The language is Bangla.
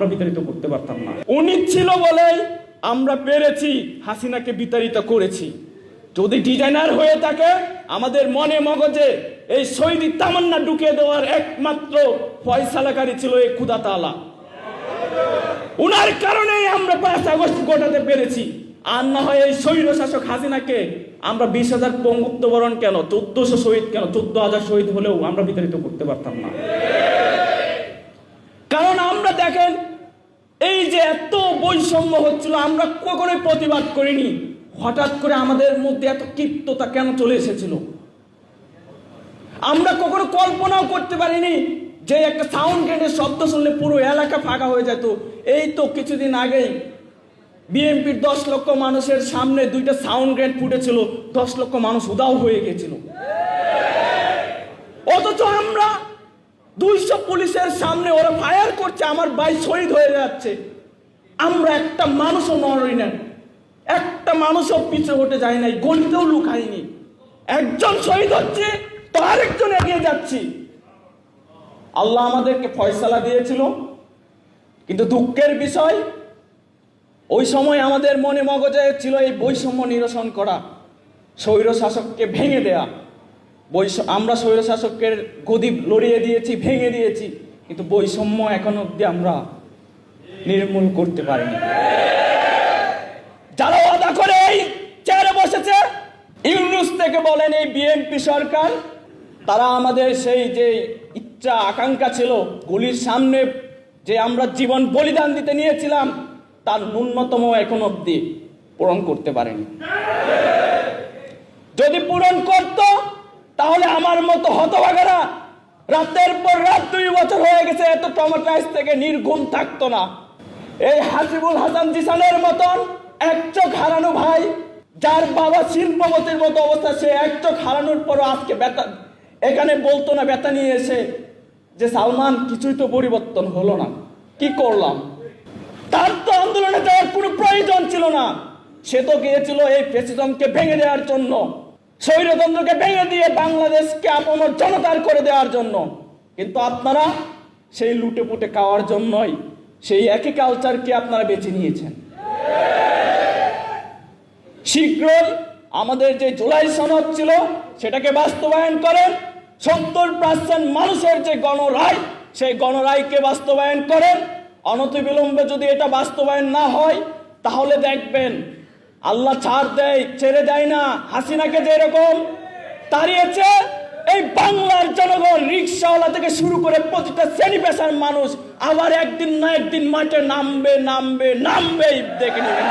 আমরা বিতাড়িত করতে পারতাম না। উনি ছিল বলেই আমরা পেরেছি, হাসিনাকে বিতাড়িত করেছি। যদি ডিজাইনার হয়ে থাকে, আমাদের মনে মগজে এই শহীদ তামান্না ঢুকিয়ে দেওয়ার একমাত্র ফয়সালাকারী ছিল এই খোদা তাআলা। উনার কারণেই আমরা 5 আগস্ট ঘটাতে পেরেছি। আর না হয় এই স্বৈর শাসক হাসিনাকে আমরা 20,000 পঙ্গুত্ব বরণ কেন, 1400 শহীদ কেন, 14,000 শহীদ হলেও আমরা বিতাড়িত করতে পারতাম না। কারণ আমরা দেখেন, এই যে এত বৈষম্য হচ্ছিল, আমরা কখনোই প্রতিবাদ করিনি। হঠাৎ করে আমাদের মধ্যে এত ক্ষিপ্ততা কেন চলে এসেছিল? আমরা কখনো কল্পনাও করতে পারিনি যে একটা সাউন্ড গ্রেনেডের শব্দ শুনলে পুরো এলাকা ফাঁকা হয়ে যেত। এই তো কিছুদিন আগেই বিএনপির 10 লক্ষ মানুষের সামনে 2টা সাউন্ড গ্রেনেড ফুটেছিল, 10 লক্ষ মানুষ উধাও হয়ে গেছিল। অথচ আমরা 200 পুলিশের সামনে ওরা ফায়ার করছে, আমার ভাই শহীদ হয়ে যাচ্ছে, আমরা একটা মানুষও নড়ি না, একটা মানুষও পিছু হটে যায় নাই, গলিতেও লুকাইনি। একজন শহীদ হচ্ছে তো আরেকজন এগিয়ে যাচ্ছি। আল্লাহ আমাদেরকে ফয়সালা দিয়েছিল, কিন্তু দুঃখের বিষয় ওই সময় আমাদের মনে মগজে ছিল এই বৈষম্য নিরসন করা, স্বৈর শাসককে ভেঙে দেয়া। আমরা স্বৈর শাসকের গদি লড়িয়ে দিয়েছি, ভেঙে দিয়েছি, কিন্তু বৈষম্য এখন অব্দি আমরা নির্মূল করতে পারিনি। যারা ওয়াদা করে এই চেয়ারে বসেছে, ইউনূস থেকে বলেন এই বিএনপি সরকার, তারা আমাদের সেই যে ইচ্ছা আকাঙ্ক্ষা ছিল, গুলির সামনে যে আমরা জীবন বলিদান দিতে নিয়েছিলাম, তার ন্যূনতম এখন অব্দি পূরণ করতে পারেনি। যদি পূরণ করত, তাহলে আমার মতো হতভাগারা রাতের পর রাত 2 বছর হয়ে গেছে এত ট্রমাটাইজ থেকে নির্ঘুম থাকতো না। এই হাসিবুল হাসান জিসানের মতন এক চোখ হারানো ভাই, যার বাবা শিল্পপতির মতো অবস্থা, সে এক চোখ হারানোর পরও আজকে এখানে বলতো না ব্যথা নিয়ে এসে যে সালমান কিছুই তো পরিবর্তন হলো না, কি করলাম? তার তো আন্দোলনে যাওয়ার কোনো প্রয়োজন ছিল না। সে তো গিয়েছিল এই ফ্যাসিজমকে ভেঙে দেওয়ার জন্য, স্বৈরতন্ত্রকে ভেঙে দিয়ে বাংলাদেশকে আপন জনতার করে দেওয়ার জন্য। কিন্তু আপনারা সেই লুটে পুটে খাওয়ার জন্যই সেই একই কালচারকে আপনারা বেছে নিয়েছেন। শীঘ্রই আমাদের যে জুলাই সনদ ছিল সেটাকে বাস্তবায়ন করেন। 70% মানুষের যে গণরায়, সেই গণরায়কে বাস্তবায়ন করেন। অনতিবিলম্বে যদি এটা বাস্তবায়ন না হয়, তাহলে দেখবেন আল্লাহ ছাড় দেয়, ছেড়ে দেয় না। হাসিনাকে যেরকম তাড়িয়েছে, এই বাংলার জনগণ, রিক্সাওয়ালা থেকে শুরু করে প্রতিটা শ্রেণী পেশার মানুষ আবার একদিন না একদিন মাঠে নামবে, দেখে নেবেন।